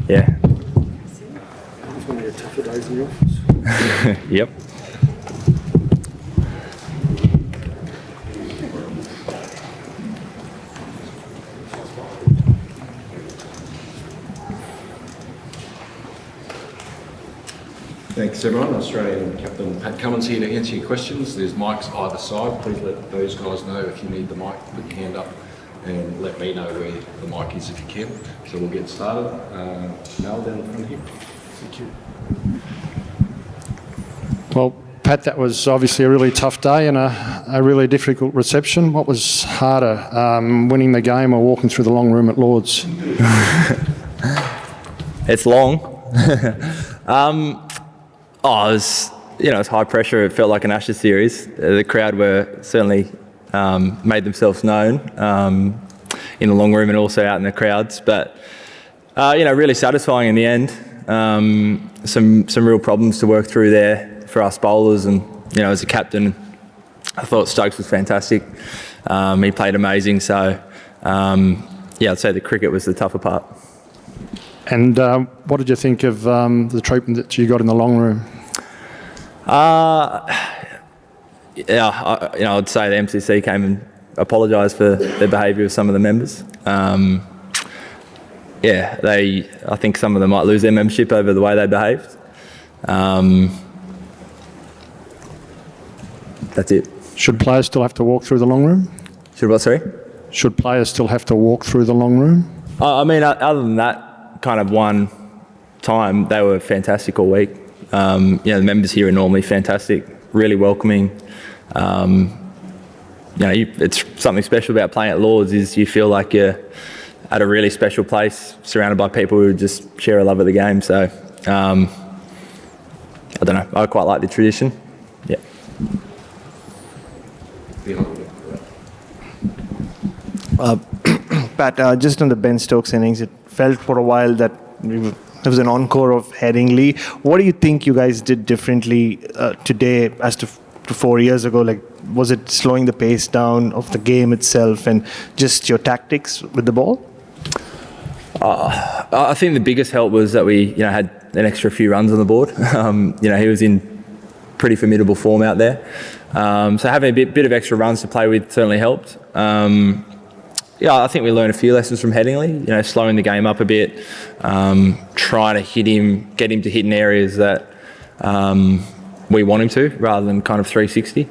yeah. It's one of your tougher days in the office. Yep. Thanks everyone. Australian Captain Pat Cummins here to answer your questions. There's mics either side. Please let those guys know if you need the mic, put your hand up and let me know where the mic is if you can. So we'll get started. Mel down the front here. Thank you. Well, Pat, that was obviously a really tough day and a really difficult reception. What was harder, winning the game or walking through the long room at Lord's? It's long. It was, it's high pressure. It felt like an Ashes series. The crowd were certainly made themselves known in the long room and also out in the crowds. But, really satisfying in the end. Some real problems to work through there for us bowlers. And, as a captain, I thought Stokes was fantastic. He played amazing. So, I'd say the cricket was the tougher part. And what did you think of the treatment that you got in the long room? I'd say the MCC came and apologised for their behaviour of some of the members. I think some of them might lose their membership over the way they behaved. That's it. Should players still have to walk through the long room? Should what, sorry? Should players still have to walk through the long room? Other than that kind of one time, they were fantastic all week. The members here are normally fantastic, really welcoming. It's something special about playing at Lord's is you feel like you're at a really special place, surrounded by people who just share a love of the game. So, I don't know, I quite like the tradition. Yeah. Pat, just on the Ben Stokes innings, it felt for a while that it was an encore of Headingley. What do you think you guys did differently today as to 4 years ago? Like, was it slowing the pace down of the game itself and just your tactics with the ball? I think the biggest help was that we, had an extra few runs on the board. He was in pretty formidable form out there. So having a bit of extra runs to play with certainly helped. I think we learned a few lessons from Headingley, slowing the game up a bit, trying to get him to hit in areas that we want him to, rather than kind of 360.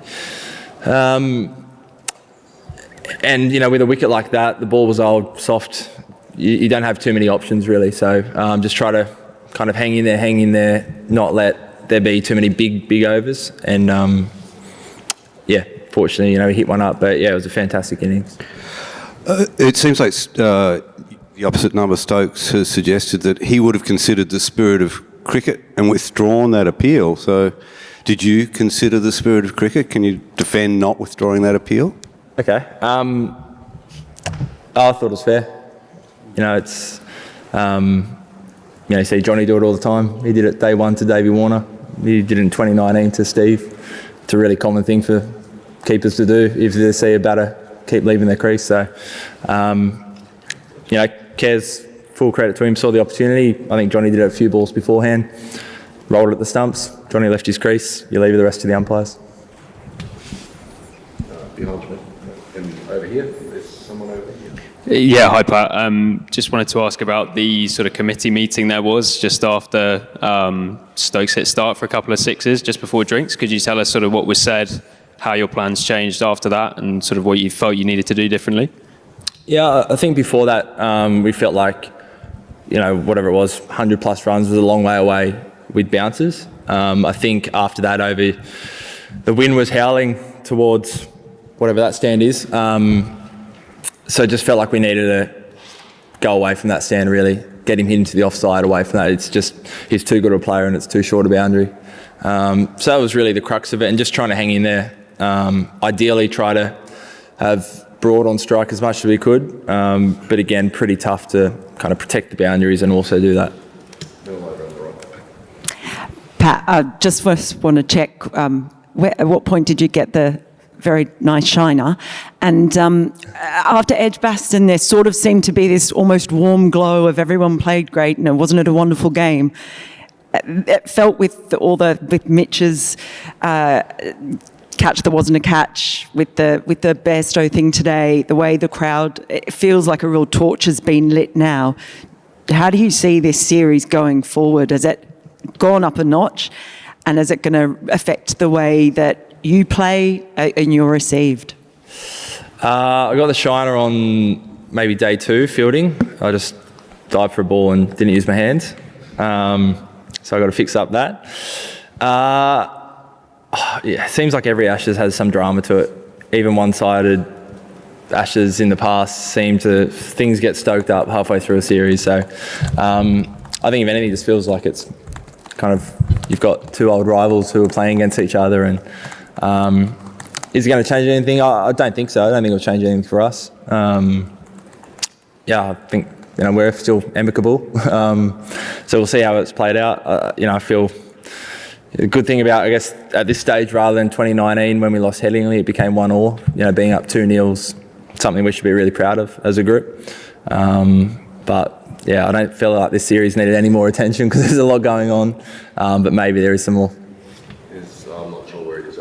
With a wicket like that, the ball was old, soft. You don't have too many options really. So just try to kind of hang in there, not let there be too many big overs. And fortunately, we hit one up. But it was a fantastic innings. It seems like the opposite number, Stokes, has suggested that he would have considered the spirit of cricket and withdrawn that appeal. So did you consider the spirit of cricket? Can you defend not withdrawing that appeal? Okay. I thought it was fair. It's... you see Johnny do it all the time. He did it day one to Davey Warner. He did it in 2019 to Steve. It's a really common thing for keepers to do if they see a batter keep leaving their crease. So, Kez, full credit to him, saw the opportunity. I think Johnny did it a few balls beforehand, rolled it at the stumps. Johnny left his crease. You leave the rest to the umpires. Behind you, and over here, there's someone over here. Yeah, hi Pat. Just wanted to ask about the sort of committee meeting there was just after Stokes hit start for a couple of sixes just before drinks. Could you tell us sort of what was said, how your plans changed after that, and sort of what you felt you needed to do differently? Yeah, I think before that we felt like, whatever it was, 100 plus runs was a long way away with bouncers. I think after that the wind was howling towards whatever that stand is. So it just felt like we needed to go away from that stand, really, get him hit into the offside away from that. It's just, he's too good a player and it's too short a boundary. So that was really the crux of it, and just trying to hang in there. Ideally try to have Broad on strike as much as we could, but again, pretty tough to kind of protect the boundaries and also do that. Pat, I just first want to check, at what point did you get the very nice shiner. And after Edgbaston, there sort of seemed to be this almost warm glow of everyone played great, and wasn't it a wonderful game? It felt with Mitch's catch that wasn't a catch, with the Bairstow thing today, the way the crowd, it feels like a real torch has been lit now. How do you see this series going forward? Has it gone up a notch, and is it going to affect the way that you play and you're received? I got the shiner on maybe day 2 fielding. I just dived for a ball and didn't use my hands. So I got to fix up that. Yeah, it seems like every Ashes has some drama to it. Even one-sided Ashes in the past things get stoked up halfway through a series. So I think if anything, it just feels like it's kind of, you've got 2 old rivals who are playing against each other, and is it going to change anything? I don't think so. I don't think it'll change anything for us. Yeah, I think we're still amicable. So we'll see how it's played out. I feel the good thing about, I guess, at this stage, rather than 2019 when we lost Headingley, it became 1-1. Being up 2-0's something we should be really proud of as a group. But yeah, I don't feel like this series needed any more attention because there's a lot going on. But maybe there is some more. I'm not sure where it is.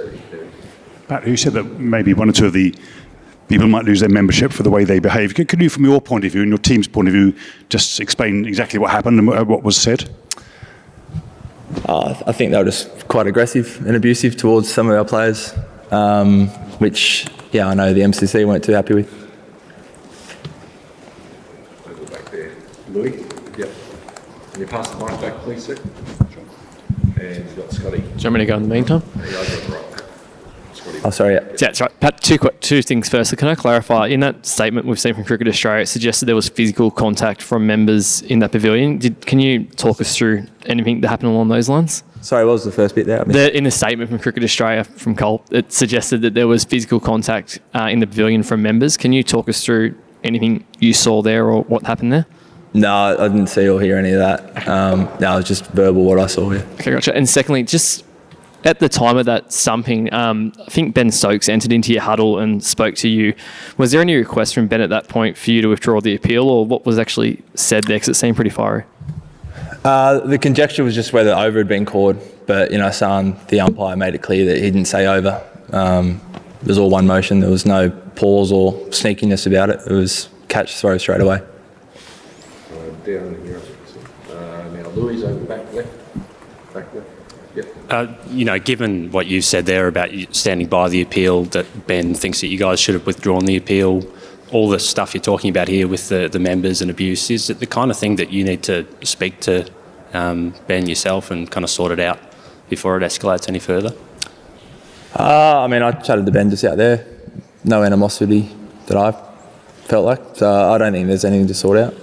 Pat, you said that maybe 1 or 2 of the people might lose their membership for the way they behave. Could you, from your point of view and your team's point of view, just explain exactly what happened and what was said? I think they were just quite aggressive and abusive towards some of our players, which, I know the MCC weren't too happy with. Over back there. Louis? Yep. Can you pass the mic back, please, sir? And you've got Scotty. Do you want me to go in the meantime? Oh, sorry. Yeah, that's right. Pat, two things first. Can I clarify, in that statement we've seen from Cricket Australia, it suggested there was physical contact from members in that pavilion. Can you talk us through anything that happened along those lines? Sorry, what was the first bit there? In the statement from Cricket Australia, from Cole, it suggested that there was physical contact in the pavilion from members. Can you talk us through anything you saw there or what happened there? No, I didn't see or hear any of that. No, it was just verbal what I saw, yeah. Okay, gotcha. And secondly, just at the time of that stumping, I think Ben Stokes entered into your huddle and spoke to you. Was there any request from Ben at that point for you to withdraw the appeal, or what was actually said there? Because it seemed pretty fiery. The conjecture was just whether over had been called, but the umpire made it clear that he didn't say over. It was all one motion. There was no pause or sneakiness about it. It was catch, throw straight away. Down here. Now Louis over back left. Yep. Given what you said there about you standing by the appeal, that Ben thinks that you guys should have withdrawn the appeal, all the stuff you're talking about here with the members and abuse, is it the kind of thing that you need to speak to Ben yourself and kind of sort it out before it escalates any further? I chatted to Ben just out there. No animosity that I felt like, so I don't think there's anything to sort out.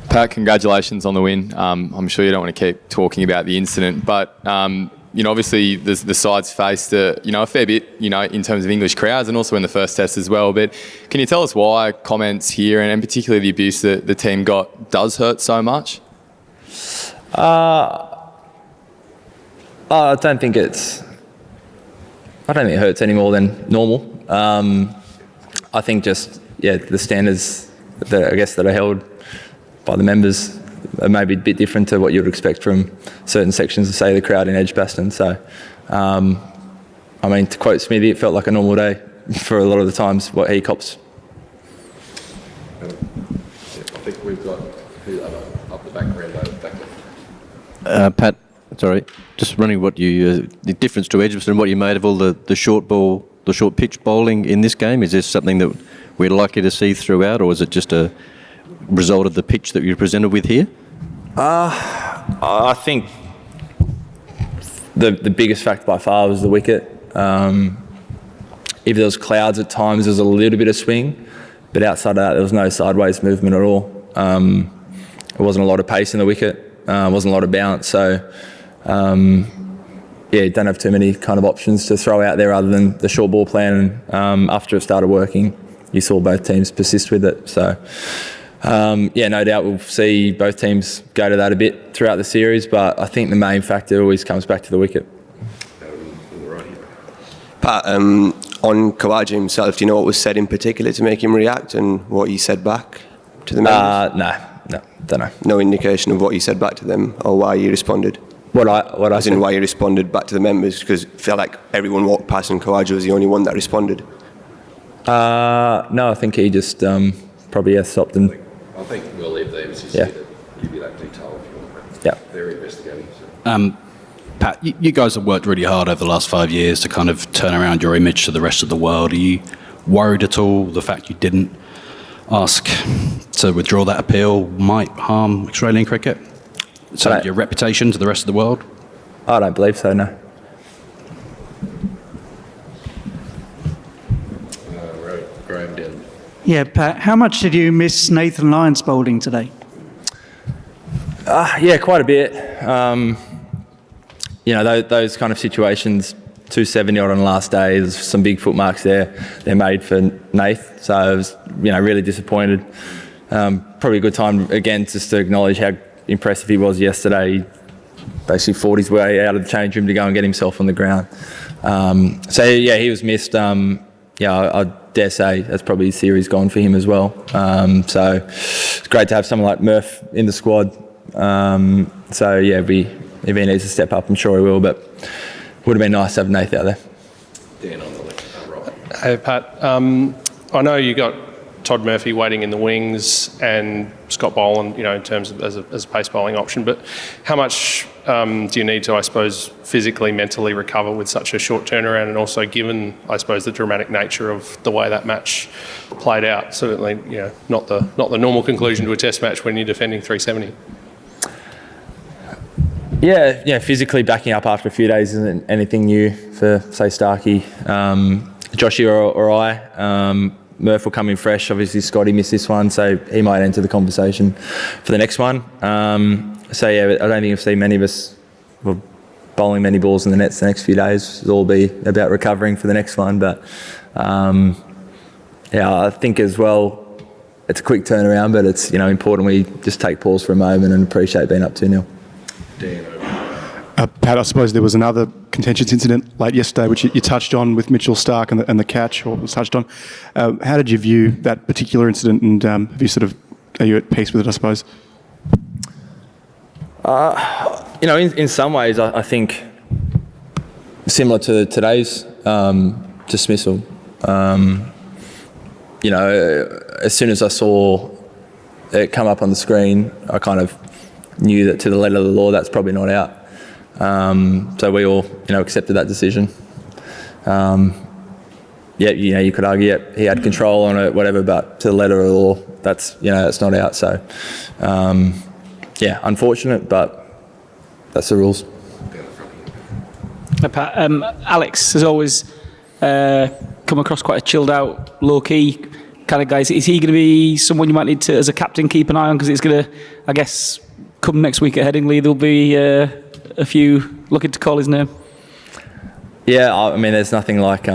Pat, congratulations on the win. I'm sure you don't want to keep talking about the incident, but obviously the sides faced a fair bit, in terms of English crowds and also in the first test as well. But can you tell us why comments here and particularly the abuse that the team got does hurt so much? I don't think it hurts any more than normal. I think just the standards that are held by the members are maybe a bit different to what you would expect from certain sections of, say, the crowd in Edgbaston. So, to quote Smithy, it felt like a normal day for a lot of the times what he cops. I think we've got up the back, back. Pat, sorry, just running the difference to Edgbaston, what you made of all the short pitch bowling in this game. Is this something that we're likely to see throughout, or is it just a result of the pitch that you presented with here? I think the biggest factor by far was the wicket. If there was clouds at times, there was a little bit of swing, but outside of that, there was no sideways movement at all. There wasn't a lot of pace in the wicket. Wasn't a lot of bounce. So, don't have too many kind of options to throw out there other than the short ball plan. And after it started working, you saw both teams persist with it. So, no doubt we'll see both teams go to that a bit throughout the series, but I think the main factor always comes back to the wicket. On the right Pat, on Khawaja himself, do you know what was said in particular to make him react and what he said back to the members? No, don't know. No indication of what he said back to them or why he responded? As in why he responded back to the members, because it felt like everyone walked past and Khawaja was the only one that responded. No, I think he just probably stopped and... I think we'll leave the MCC to give you that detail if you want. Yeah. They're investigating. So. Pat, you guys have worked really hard over the last 5 years to kind of turn around your image to the rest of the world. Are you worried at all the fact you didn't ask to withdraw that appeal might harm Australian cricket? So your reputation to the rest of the world? I don't believe so, no. Graham down. Yeah, Pat, how much did you miss Nathan Lyon's bowling today? Yeah, quite a bit. Those kind of situations, 270 odd on the last day, there's some big footmarks there. They're made for Nath, so I was, really disappointed. Probably a good time, again, just to acknowledge how impressive he was yesterday. He basically fought his way out of the change room to go and get himself on the ground. He was missed. I dare say that's probably his series gone for him as well. So it's great to have someone like Murph in the squad. If he needs to step up, I'm sure he will, but it would have been nice to have Nath out there. Dan on the left, right. Hey, Pat. I know you got Todd Murphy waiting in the wings and Scott Boland, in terms of as a pace bowling option, but how much do you need to, I suppose, physically, mentally recover with such a short turnaround, and also given, I suppose, the dramatic nature of the way that match played out? Certainly, not the normal conclusion to a test match when you're defending 370. Yeah, physically backing up after a few days isn't anything new for, say, Starkey, Joshy or I. Murph will come in fresh. Obviously, Scotty missed this one, so he might enter the conversation for the next one. I don't think you'll see many of us bowling many balls in the nets the next few days. It'll all be about recovering for the next one. But, I think as well, it's a quick turnaround, but it's, important we just take pause for a moment and appreciate being up 2-0. Dan over. Pat, I suppose there was another contentious incident late yesterday, which you touched on with Mitchell Starc and the catch, or was touched on. How did you view that particular incident, and are you at peace with it, I suppose? In some ways, I think similar to today's dismissal. As soon as I saw it come up on the screen, I kind of knew that to the letter of the law, that's probably not out. So we all, accepted that decision. You could argue, he had control on it, whatever, but to the letter of the law, that's not out. So, unfortunate, but that's the rules. Pat, Alex has always come across quite a chilled out, low key kind of guy. Is he going to be someone you might need to, as a captain, keep an eye on? Because it's going to, I guess, come next week at Headingley, there'll be a few looking to call his name. Yeah, there's nothing like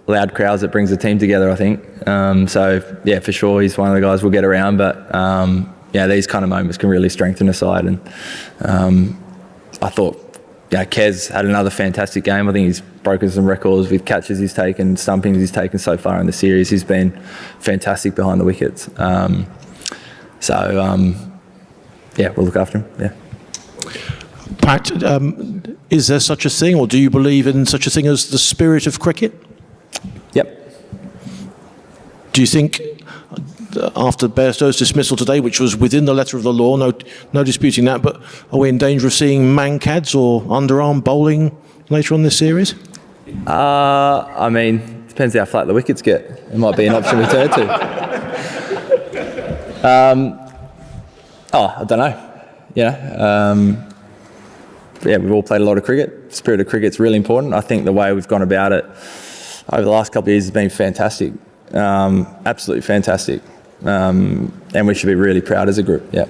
loud crowds that brings the team together, I think. For sure, he's one of the guys we'll get around. But, these kind of moments can really strengthen a side. And I thought, Kez had another fantastic game. I think he's broken some records with catches he's taken, stumpings he's taken so far in the series. He's been fantastic behind the wickets. We'll look after him, yeah. Pat, is there such a thing, or do you believe in such a thing as the spirit of cricket? Yep. Do you think, after Bairstow's dismissal today, which was within the letter of the law, no disputing that, but are we in danger of seeing mancads or underarm bowling later on this series? Depends how flat the wickets get. It might be an option we turn to. I don't know. We've all played a lot of cricket. The spirit of cricket's really important. I think the way we've gone about it over the last couple of years has been fantastic. Absolutely fantastic. And we should be really proud as a group, yeah.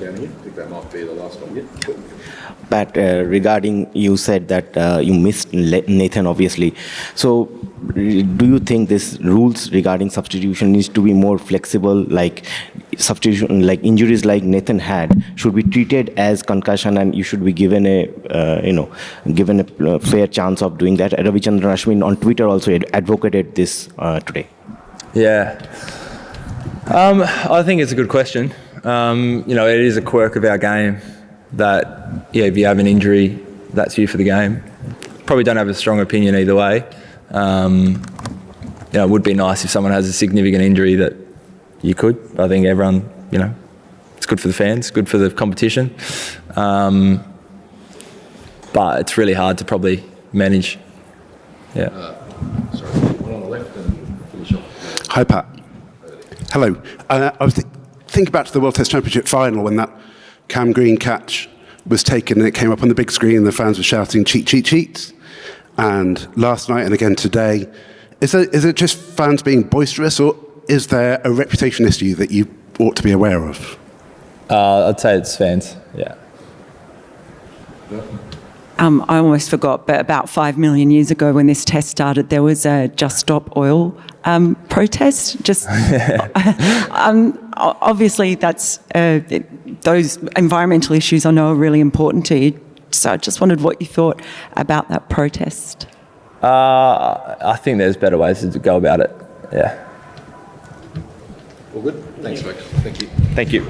Down here, I think that might be the last one, yeah. Pat, regarding, you said that you missed Nathan, obviously. So do you think this rules regarding substitution needs to be more flexible? Like, substitution, like injuries like Nathan had, should be treated as concussion, and you should be given a fair chance of doing that. Ravichandran Ashwin on Twitter also advocated this today. Yeah. I think it's a good question. It is a quirk of our game that, if you have an injury, that's you for the game. Probably don't have a strong opinion either way. It would be nice if someone has a significant injury that you could. I think everyone, it's good for the fans, good for the competition. But it's really hard to probably manage. Yeah. Sorry, one on the left and finish off. Hi, Pat. Hello. I was thinking back to the World Test Championship final when that Cam Green catch was taken and it came up on the big screen and the fans were shouting, cheat, cheat, cheat. And last night and again today, is it just fans being boisterous, or is there a reputation issue that you ought to be aware of? I'd say it's fans, yeah. I almost forgot, but about 5 million years ago when this test started, there was a Just Stop Oil protest. Obviously, that's those environmental issues I know are really important to you. So I just wondered what you thought about that protest. I think there's better ways to go about it, yeah. All good? Thanks, folks. Thank you. Thank you.